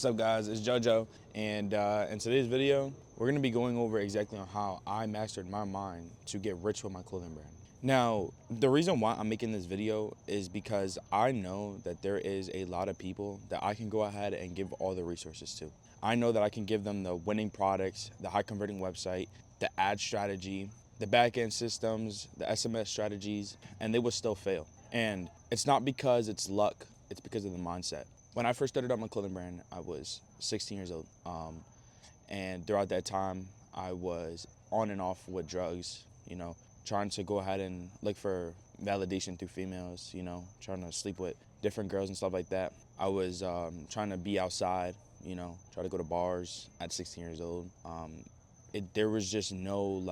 up, guys? It's JoJo, and in today's video, we're gonna be going over exactly on how I mastered my mind to get rich with my clothing brand. Now, the reason why I'm making this video is because I know that there is a lot of people that I can go ahead and give all the resources to. I know that I can give them the winning products, the high converting website, the ad strategy, the back end systems, the SMS strategies, and they will still fail. And it's not because it's luck, it's because of the mindset. When I first started out my clothing brand, I was 16 years old. And throughout that time, I was on and off with drugs, trying to go ahead and look for validation through females, trying to sleep with different girls and stuff like that. I was trying to be outside, try to go to bars at 16 years old. There was just no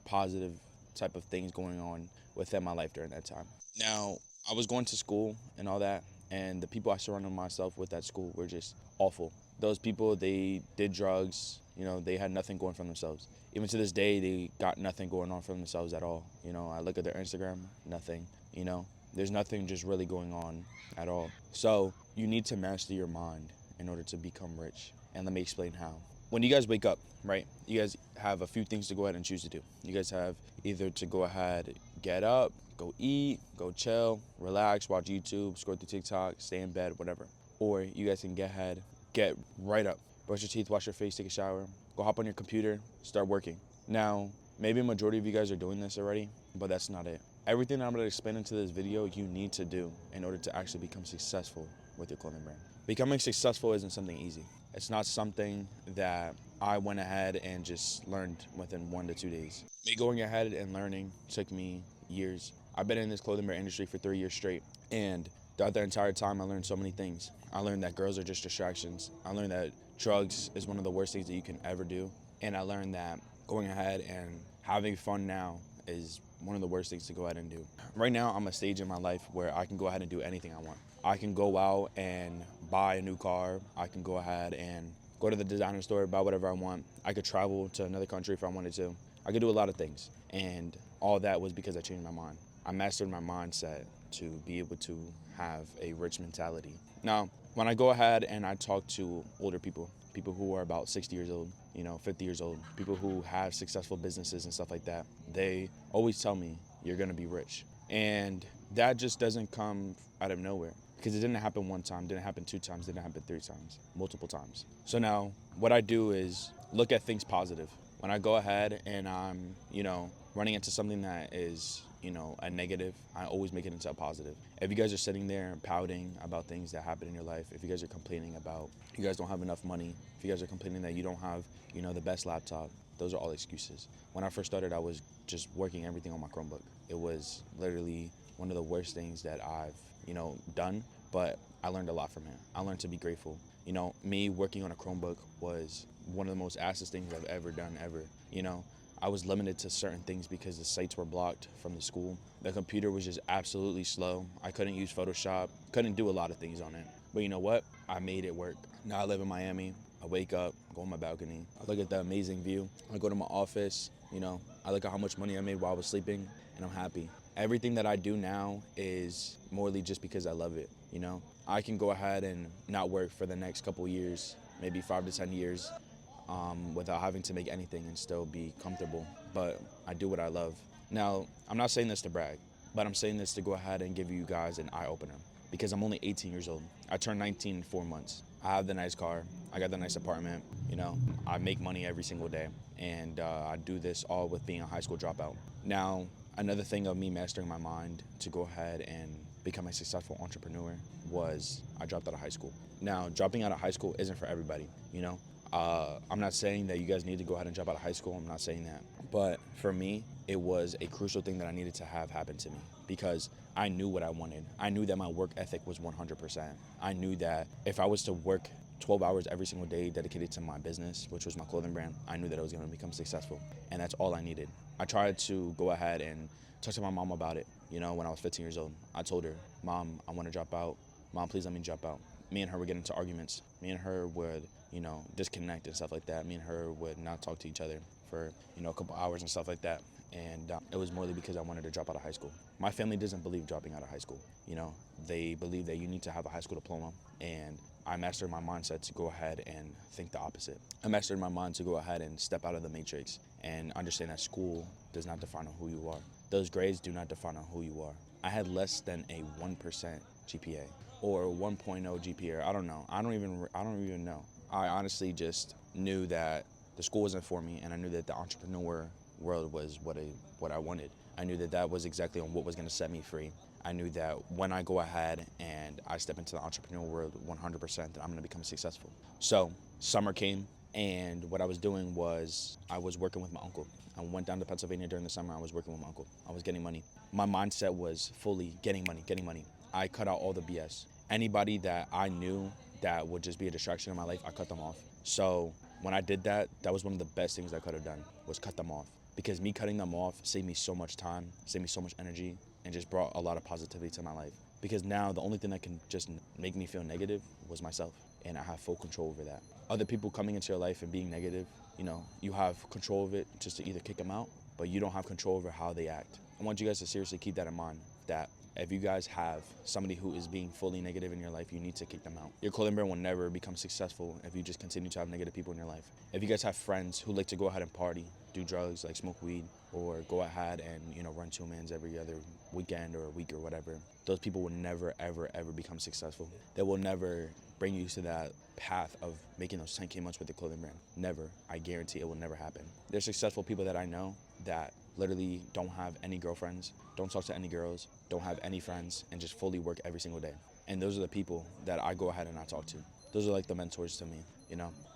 positive type of things going on within my life during that time. Now, I was going to school and all that, and the people I surrounded myself with at school were just awful. Those people, they did drugs, they had nothing going for themselves. Even to this day, they got nothing going on for themselves at all. I look at their Instagram, nothing, there's nothing just really going on at all. So you need to master your mind in order to become rich. And let me explain how. When you guys wake up, right, you guys have a few things to go ahead and choose to do. You guys have either to go ahead, get up, go eat, go chill, relax, watch YouTube, scroll through TikTok, stay in bed, whatever. Or you guys can get right up, brush your teeth, wash your face, take a shower, go hop on your computer, start working. Now, maybe a majority of you guys are doing this already, but that's not it. Everything I'm going to explain into this video, you need to do in order to actually become successful with your clothing brand. Becoming successful isn't something easy. It's not something that I went ahead and just learned within 1 to 2 days. Me going ahead and learning took me years. I've been in this clothing brand industry for 3 years straight, and throughout that entire time, I learned so many things. I learned that girls are just distractions. I learned that drugs is one of the worst things that you can ever do. And I learned that going ahead and having fun now is one of the worst things to go ahead and do. Right now, I'm at a stage in my life where I can go ahead and do anything I want. I can go out and buy a new car. I can go ahead and go to the designer store, buy whatever I want. I could travel to another country if I wanted to. I could do a lot of things. And all that was because I changed my mind. I mastered my mindset to be able to have a rich mentality. Now, when I go ahead and I talk to older people who are about 60 years old, 50 years old, people who have successful businesses and stuff like that, they always tell me, you're gonna be rich. And that just doesn't come out of nowhere, because it didn't happen one time, didn't happen 2 times, didn't happen 3 times, multiple times. So now what I do is look at things positive. When I go ahead and I'm, running into something that is, a negative, I always make it into a positive. If you guys are sitting there and pouting about things that happen in your life, if you guys are complaining about you guys don't have enough money, if you guys are complaining that you don't have, the best laptop, those are all excuses. When I first started, I was just working everything on my Chromebook. It was literally one of the worst things that I've, done, but I learned a lot from it. I learned to be grateful. Me working on a Chromebook was one of the most assest things I've ever done, ever. I was limited to certain things because the sites were blocked from the school. The computer was just absolutely slow. I couldn't use Photoshop, couldn't do a lot of things on it. But you know what? I made it work. Now I live in Miami. I wake up, go on my balcony. I look at the amazing view. I go to my office, I look at how much money I made while I was sleeping, and I'm happy. Everything that I do now is morely just because I love it, I can go ahead and not work for the next couple years, maybe 5 to 10 years, without having to make anything and still be comfortable. But I do what I love. Now, I'm not saying this to brag, but I'm saying this to go ahead and give you guys an eye-opener, because I'm only 18 years old. I turned 19 in 4 months. I have the nice car. I got the nice apartment. I make money every single day. And I do this all with being a high school dropout. Now, another thing of me mastering my mind to go ahead and become a successful entrepreneur was I dropped out of high school. Now, dropping out of high school isn't for everybody, I'm not saying that you guys need to go ahead and drop out of high school. I'm not saying that. But for me, it was a crucial thing that I needed to have happen to me, because I knew what I wanted. I knew that my work ethic was 100%. I knew that if I was to work 12 hours every single day dedicated to my business, which was my clothing brand, I knew that I was going to become successful. And that's all I needed. I tried to go ahead and talk to my mom about it, when I was 15 years old. I told her, Mom, I want to drop out. Mom, please let me drop out. Me and her would get into arguments. Me and her would, disconnect and stuff like that. Me and her would not talk to each other for, a couple hours and stuff like that. And it was morely because I wanted to drop out of high school. My family doesn't believe dropping out of high school. They believe that you need to have a high school diploma, and I mastered my mindset to go ahead and think the opposite. I mastered my mind to go ahead and step out of the matrix and understand that school does not define who you are. Those grades do not define who you are. I had less than a 1% GPA or 1.0 GPA. I don't know. I don't even know. I honestly just knew that the school wasn't for me, and I knew that the entrepreneur world was what I wanted. I knew that that was exactly what was going to set me free. I knew that when I go ahead and I step into the entrepreneurial world 100%, that I'm going to become successful. So summer came, and what I was doing was I was working with my uncle. I went down to Pennsylvania during the summer. I was working with my uncle. I was getting money. My mindset was fully getting money. I cut out all the BS. Anybody that I knew that would just be a distraction in my life, I cut them off. So when I did that, that was one of the best things I could have done, was cut them off. Because me cutting them off saved me so much time, saved me so much energy, and just brought a lot of positivity to my life. Because now the only thing that can just make me feel negative was myself, and I have full control over that. Other people coming into your life and being negative, you have control of it just to either kick them out, but you don't have control over how they act. I want you guys to seriously keep that in mind, that if you guys have somebody who is being fully negative in your life, you need to kick them out. Your clothing brand will never become successful if you just continue to have negative people in your life. If you guys have friends who like to go ahead and party, do drugs, like smoke weed, or go ahead and run 2-mans every other weekend or a week or whatever, those people will never, ever, ever become successful. They will never bring you to that path of making those 10K months with the clothing brand. Never. I guarantee it will never happen. There's successful people that I know that literally don't have any girlfriends, don't talk to any girls, don't have any friends, and just fully work every single day. And those are the people that I go ahead and I talk to. Those are like the mentors to me,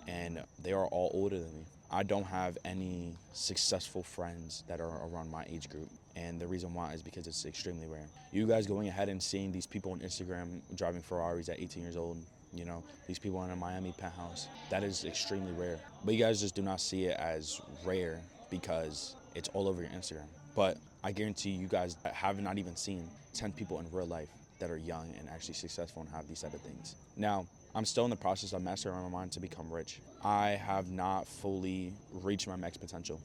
and they are all older than me. I don't have any successful friends that are around my age group. And the reason why is because it's extremely rare. You guys going ahead and seeing these people on Instagram driving Ferraris at 18 years old, these people in a Miami penthouse, that is extremely rare. But you guys just do not see it as rare because it's all over your Instagram. But I guarantee you guys have not even seen 10 people in real life that are young and actually successful and have these type of things. Now, I'm still in the process of mastering my mind to become rich. I have not fully reached my max potential.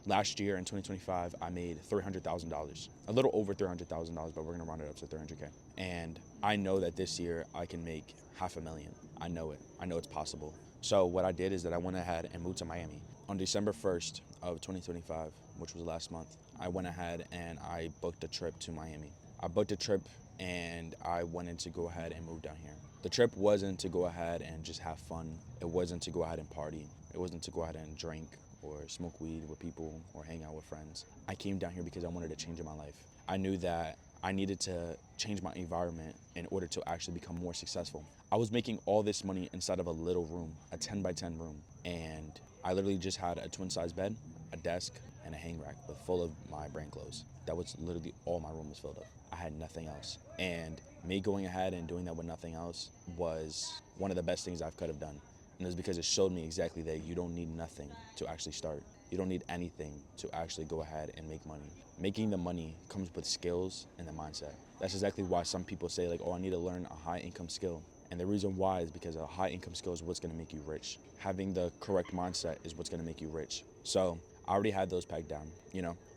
Last year in 2025, I made $300,000, a little over $300,000, but we're gonna round it up to 300K. And I know that this year I can make $500,000. I know it. I know it's possible. So what I did is that I went ahead and moved to Miami. On December 1st of 2025, which was last month, I went ahead and I booked a trip to Miami. I booked a trip and I wanted to go ahead and move down here. The trip wasn't to go ahead and just have fun. It wasn't to go ahead and party. It wasn't to go ahead and drink or smoke weed with people or hang out with friends. I came down here because I wanted to change in my life. I knew that I needed to change my environment in order to actually become more successful. I was making all this money inside of a little room, a 10 by 10 room. And I literally just had a twin size bed, a desk, and a hang rack full of my brand clothes. That was literally all my room was filled up. I had nothing else. And me going ahead and doing that with nothing else was one of the best things I could have done. And it was because it showed me exactly that you don't need nothing to actually start. You don't need anything to actually go ahead and make money. Making the money comes with skills and the mindset. That's exactly why some people say like, oh, I need to learn a high income skill. And the reason why is because a high income skill is what's gonna make you rich. Having the correct mindset is what's gonna make you rich. So I already had those pegged down,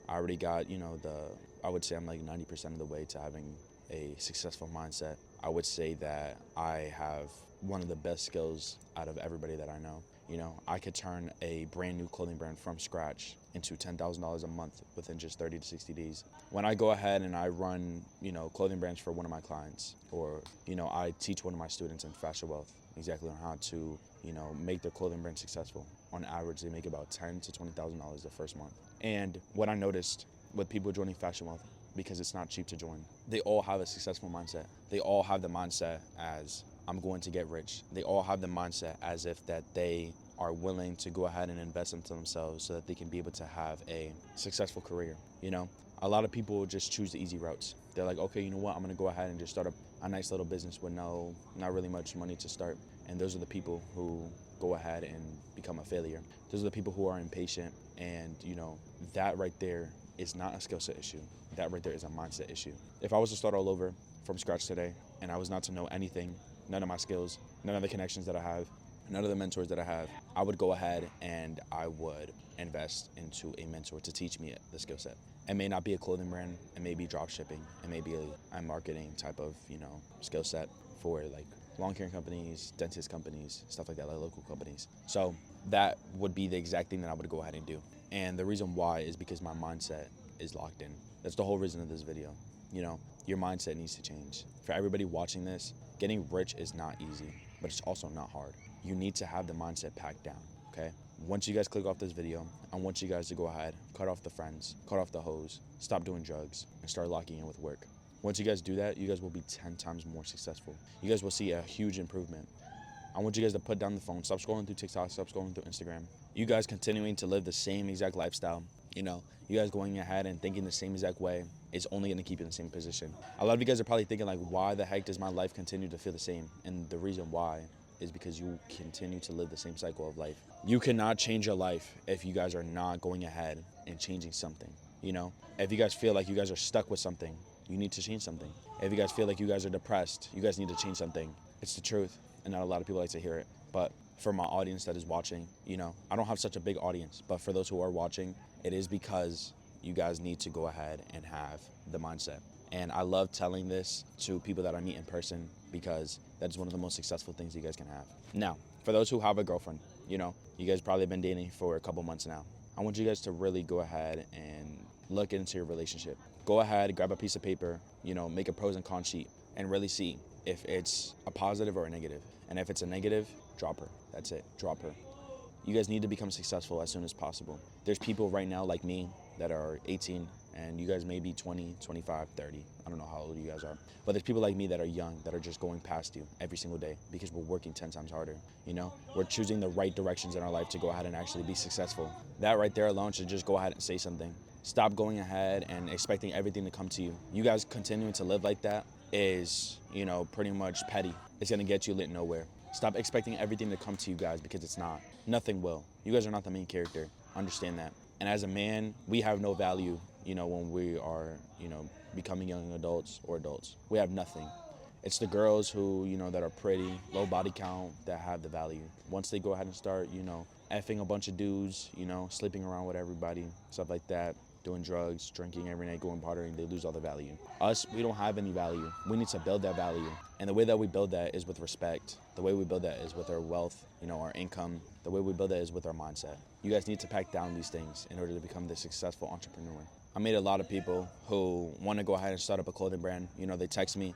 I already got, I would say I'm like 90% of the way to having a successful mindset. I would say that I have one of the best skills out of everybody that I know. I could turn a brand new clothing brand from scratch into $10,000 a month within just 30 to 60 days. When I go ahead and I run, clothing brands for one of my clients, or, I teach one of my students in Fashion Wealth exactly on how to, make their clothing brand successful. On average, they make about $10,000 to $20,000 the first month. And what I noticed with people joining Fashion Wealth, because it's not cheap to join, they all have a successful mindset. They all have the mindset as, I'm going to get rich. They all have the mindset as if that they are willing to go ahead and invest into themselves so that they can be able to have a successful career. A lot of people just choose the easy routes. They're like, okay, you know what? I'm gonna go ahead and just start a nice little business with not really much money to start. And those are the people who go ahead and become a failure. Those are the people who are impatient. And that right there is not a skill set issue. That right there is a mindset issue. If I was to start all over from scratch today and I was not to know anything, none of my skills, none of the connections that I have, none of the mentors that I have, I would go ahead and I would invest into a mentor to teach me the skill set. It may not be a clothing brand, it may be drop shipping, it may be a marketing type of, skill set for like lawn care companies, dentist companies, stuff like that, like local companies. So that would be the exact thing that I would go ahead and do. And the reason why is because my mindset is locked in. That's the whole reason of this video. You know, your mindset needs to change. For everybody watching this, getting rich is not easy, but it's also not hard. You need to have the mindset packed down, okay? Once you guys click off this video, I want you guys to go ahead, cut off the friends, cut off the hoes, stop doing drugs, and start locking in with work. Once you guys do that, you guys will be 10 times more successful. You guys will see a huge improvement. I want you guys to put down the phone, stop scrolling through TikTok, stop scrolling through Instagram. You guys continuing to live the same exact lifestyle, you know, you guys going ahead and thinking the same exact way is only gonna keep you in the same position. A lot of you guys are probably thinking like, why the heck does my life continue to feel the same? And the reason why is because you continue to live the same cycle of life. You cannot change your life if you guys are not going ahead and changing something, you know? If you guys feel like you guys are stuck with something, you need to change something. If you guys feel like you guys are depressed, you guys need to change something. It's the truth, and not a lot of people like to hear it. But for my audience that is watching, you know, I don't have such a big audience, but for those who are watching, it is because you guys need to go ahead and have the mindset. And I love telling this to people that I meet in person because that's one of the most successful things you guys can have. Now, for those who have a girlfriend, you know, you guys probably been dating for a couple months now. I want you guys to really go ahead and look into your relationship. Go ahead, grab a piece of paper, you know, make a pros and cons sheet and really see if it's a positive or a negative. And if it's a negative, drop her. That's it, drop her. You guys need to become successful as soon as possible. There's people right now like me that are 18 and you guys may be 20, 25, 30. I don't know how old you guys are. But there's people like me that are young that are just going past you every single day because we're working 10 times harder, you know? We're choosing the right directions in our life to go ahead and actually be successful. That right there alone should just go ahead and say something. Stop going ahead and expecting everything to come to you. You guys continuing to live like that is, you know, pretty much petty. It's gonna get you lit nowhere. Stop expecting everything to come to you guys because it's not. Nothing will. You guys are not the main character. Understand that. And as a man, we have no value, you know, when we are, you know, becoming young adults or adults. We have nothing. It's the girls who, you know, that are pretty, low body count, that have the value. Once they go ahead and start, you know, effing a bunch of dudes, you know, sleeping around with everybody, stuff like that, doing drugs, drinking every night, going partying, they lose all the value. Us, we don't have any value. We need to build that value. And the way that we build that is with respect. The way we build that is with our wealth, you know, our income. The way we build that is with our mindset. You guys need to pack down these things in order to become the successful entrepreneur. I meet a lot of people who want to go ahead and start up a clothing brand. You know, they text me.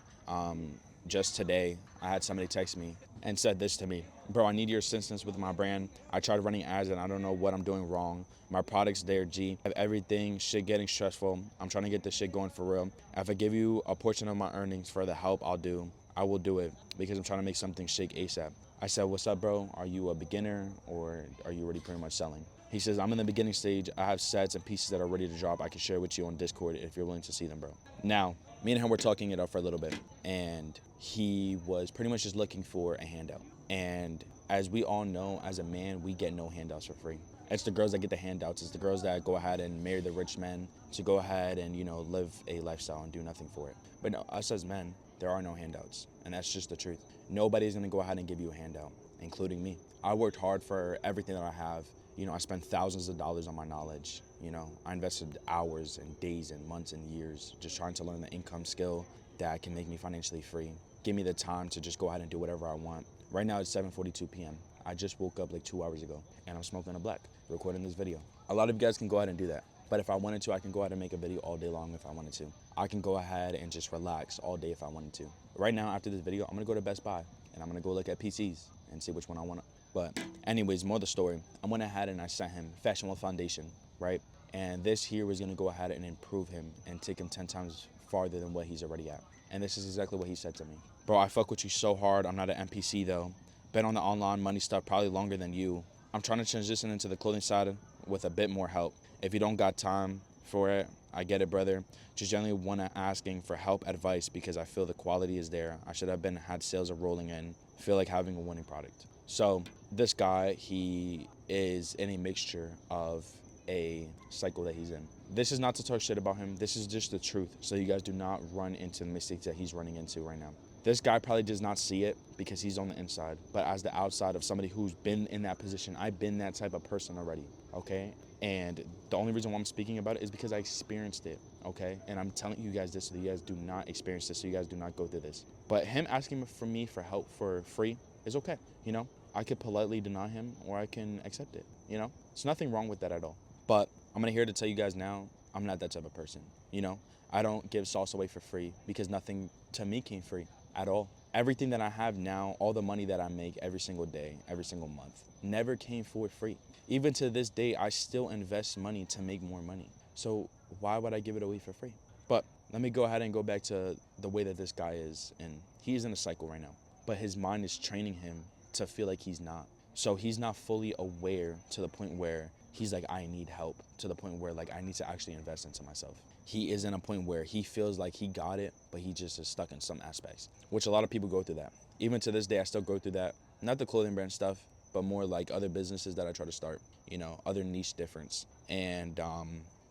Just today, I had somebody text me and said this to me. Bro, I need your assistance with my brand. I tried running ads and I don't know what I'm doing wrong. My product's there, G. I have everything, shit getting stressful. I'm trying to get this shit going for real. If I give you a portion of my earnings for the help I will do it because I'm trying to make something shake ASAP. I said, what's up, bro? Are you a beginner or are you already pretty much selling? He says, I'm in the beginning stage. I have sets and pieces that are ready to drop. I can share with you on Discord if you're willing to see them, bro. Now, me and him were talking it up for a little bit, and he was pretty much just looking for a handout. And as we all know, as a man, we get no handouts for free. It's the girls that get the handouts. It's the girls that go ahead and marry the rich men to go ahead and, you know, live a lifestyle and do nothing for it. But no, us as men, there are no handouts, and that's just the truth. Nobody's gonna go ahead and give you a handout, including me. I worked hard for everything that I have. You know, I spent thousands of dollars on my knowledge. You know, I invested hours and days and months and years just trying to learn the income skill that can make me financially free. Give me the time to just go ahead and do whatever I want. Right now it's 7:42 p.m. I just woke up like 2 hours ago and I'm smoking a black, recording this video. A lot of you guys can go ahead and do that. But if I wanted to, I can go ahead and make a video all day long if I wanted to. I can go ahead and just relax all day if I wanted to. Right now, after this video, I'm gonna go to Best Buy and I'm gonna go look at PCs and see which one I want. But anyways, more of the story. I went ahead and I sent him Fashion Wealth Foundation, right? And this here was gonna go ahead and improve him and take him 10 times farther than what he's already at. And this is exactly what he said to me. Bro, I fuck with you so hard. I'm not an NPC though. Been on the online money stuff probably longer than you. I'm trying to transition into the clothing side with a bit more help. If you don't got time for it, I get it, brother. Just generally want to asking for help, advice, because I feel the quality is there. I should have had sales are rolling in. Feel like having a winning product. So this guy, he is in a mixture of a cycle that he's in. This is not to talk shit about him. This is just the truth. So you guys do not run into the mistakes that he's running into right now. This guy probably does not see it because he's on the inside. But as the outside of somebody who's been in that position, I've been that type of person already, okay? And the only reason why I'm speaking about it is because I experienced it, okay? And I'm telling you guys this so you guys do not experience this, so you guys do not go through this. But him asking for me for help for free is okay. You know, I could politely deny him or I can accept it. You know, there's nothing wrong with that at all. But I'm here to tell you guys now, I'm not that type of person. You know, I don't give sauce away for free because nothing to me came free at all. Everything that I have now, all the money that I make every single day, every single month, never came for free. Even to this day, I still invest money to make more money. So why would I give it away for free? But let me go ahead and go back to the way that this guy is. And he's in a cycle right now, but his mind is training him to feel like he's not. So he's not fully aware to the point where he's like, I need help, to the point where like I need to actually invest into myself. He is in a point where he feels like he got it, but he just is stuck in some aspects, which a lot of people go through that. Even to this day, I still go through that. Not the clothing brand stuff, but more like other businesses that I try to start, you know, other niche difference. And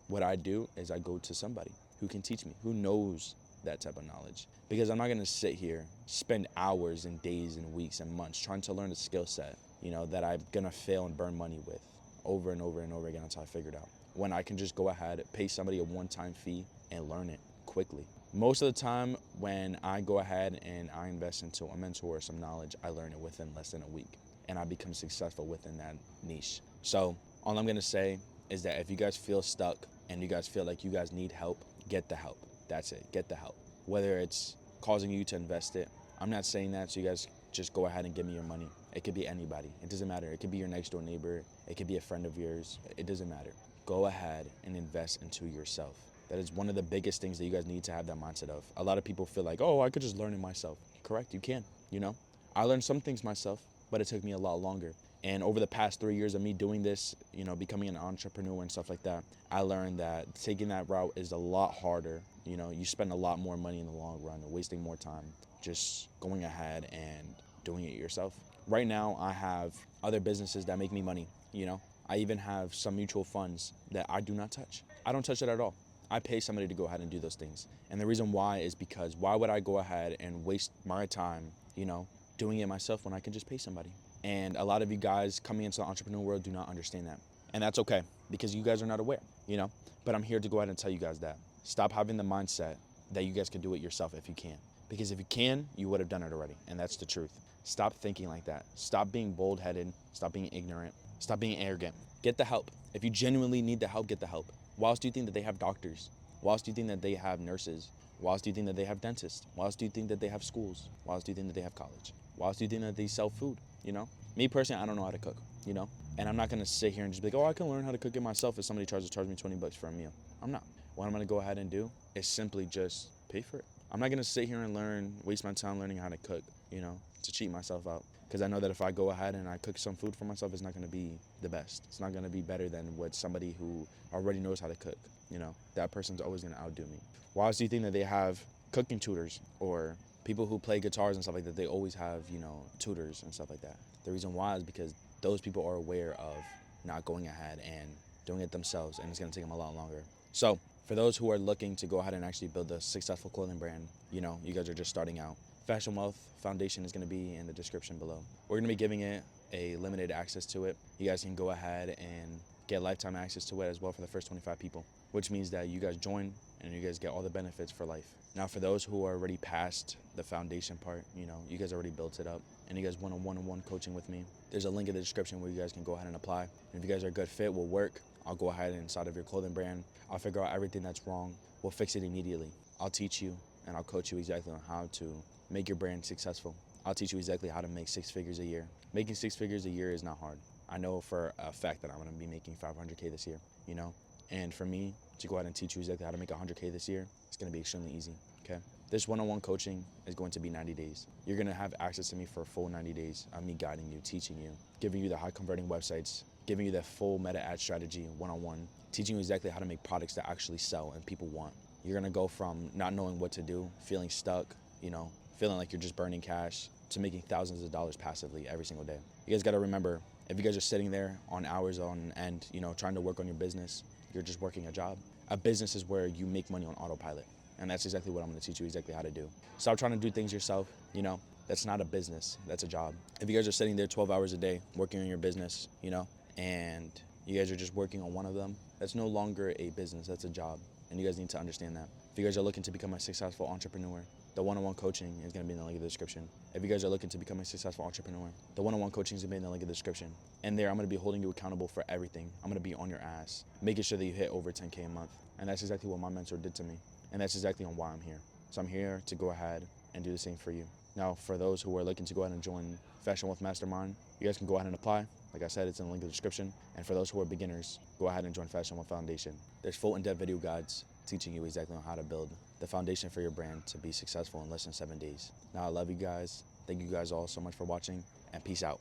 what I do is I go to somebody who can teach me, who knows that type of knowledge. Because I'm not gonna sit here, spend hours and days and weeks and months trying to learn a skill set, you know, that I'm gonna fail and burn money with over and over and over again until I figure it out. When I can just go ahead, pay somebody a one-time fee and learn it quickly. Most of the time when I go ahead and I invest into a mentor or some knowledge, I learn it within less than a week and I become successful within that niche. So all I'm gonna say is that if you guys feel stuck and you guys feel like you guys need help, get the help. That's it, get the help. Whether it's causing you to invest it, I'm not saying that so you guys just go ahead and give me your money. It could be anybody, it doesn't matter. It could be your next door neighbor, it could be a friend of yours, it doesn't matter. Go ahead and invest into yourself. That is one of the biggest things that you guys need to have that mindset of. A lot of people feel like, oh, I could just learn it myself. Correct, you can, you know? I learned some things myself, but it took me a lot longer. And over the past 3 years of me doing this, you know, becoming an entrepreneur and stuff like that, I learned that taking that route is a lot harder. You know, you spend a lot more money in the long run, wasting more time just going ahead and doing it yourself. Right now, I have other businesses that make me money, you know? I even have some mutual funds that I do not touch. I don't touch it at all. I pay somebody to go ahead and do those things. And the reason why is because why would I go ahead and waste my time, you know, doing it myself when I can just pay somebody? And a lot of you guys coming into the entrepreneur world do not understand that. And that's okay because you guys are not aware, you know? But I'm here to go ahead and tell you guys that. Stop having the mindset that you guys can do it yourself if you can. Because if you can, you would have done it already. And that's the truth. Stop thinking like that. Stop being bold-headed. Stop being ignorant. Stop being arrogant. Get the help. If you genuinely need the help, get the help. Why else do you think that they have doctors? Why else do you think that they have nurses? Why else do you think that they have dentists? Why else do you think that they have schools? Why else do you think that they have college? Why else do you think that they sell food? You know? Me personally, I don't know how to cook, you know? And I'm not gonna sit here and just be like, oh, I can learn how to cook it myself if somebody tries to charge me 20 bucks for a meal. I'm not. What I'm gonna go ahead and do is simply just pay for it. I'm not gonna sit here and waste my time learning how to cook, you know, to cheat myself out. Because I know that if I go ahead and I cook some food for myself, it's not gonna be the best. It's not gonna be better than what somebody who already knows how to cook, you know? That person's always gonna outdo me. Why else do you think that they have cooking tutors or people who play guitars and stuff like that? They always have, you know, tutors and stuff like that. The reason why is because those people are aware of not going ahead and doing it themselves, and it's gonna take them a lot longer. So for those who are looking to go ahead and actually build a successful clothing brand, you know, you guys are just starting out. Fashion Wealth Foundation is gonna be in the description below. We're gonna be giving it a limited access to it. You guys can go ahead and get lifetime access to it as well for the first 25 people, which means that you guys join and you guys get all the benefits for life. Now, for those who are already past the foundation part, you know, you guys already built it up and you guys want a one-on-one coaching with me, there's a link in the description where you guys can go ahead and apply. And if you guys are a good fit, we'll work. I'll go ahead inside of your clothing brand. I'll figure out everything that's wrong. We'll fix it immediately. I'll teach you and I'll coach you exactly on how to make your brand successful. I'll teach you exactly how to make 6 figures a year. Making 6 figures a year is not hard. I know for a fact that I'm gonna be making $500K this year, you know? And for me to go ahead and teach you exactly how to make $100K this year, it's gonna be extremely easy, okay? This one-on-one coaching is going to be 90 days. You're gonna have access to me for a full 90 days of me guiding you, teaching you, giving you the high converting websites, giving you the full meta ad strategy one-on-one, teaching you exactly how to make products that actually sell and people want. You're gonna go from not knowing what to do, feeling stuck, you know, feeling like you're just burning cash, to making thousands of dollars passively every single day. You guys gotta remember, if you guys are sitting there on hours on end, you know, trying to work on your business, you're just working a job. A business is where you make money on autopilot. And that's exactly what I'm gonna teach you exactly how to do. Stop trying to do things yourself, you know, that's not a business, that's a job. If you guys are sitting there 12 hours a day working on your business, you know, and you guys are just working on one of them, that's no longer a business, that's a job. And you guys need to understand that. If you guys are looking to become a successful entrepreneur, The one-on-one coaching is going to be in the link in the description. If you guys are looking to become a successful entrepreneur, the one-on-one coaching is going to be in the link in the description. And there, I'm going to be holding you accountable for everything. I'm going to be on your ass, making sure that you hit over 10K a month. And that's exactly what my mentor did to me. And that's exactly on why I'm here. So I'm here to go ahead and do the same for you. Now, for those who are looking to go ahead and join Fashion Wealth Mastermind, you guys can go ahead and apply. Like I said, it's in the link in the description. And for those who are beginners, go ahead and join Fashion Wealth Foundation. There's full in-depth video guides teaching you exactly on how to build the foundation for your brand to be successful in less than 7 days. Now, I love you guys. Thank you guys all so much for watching, and peace out.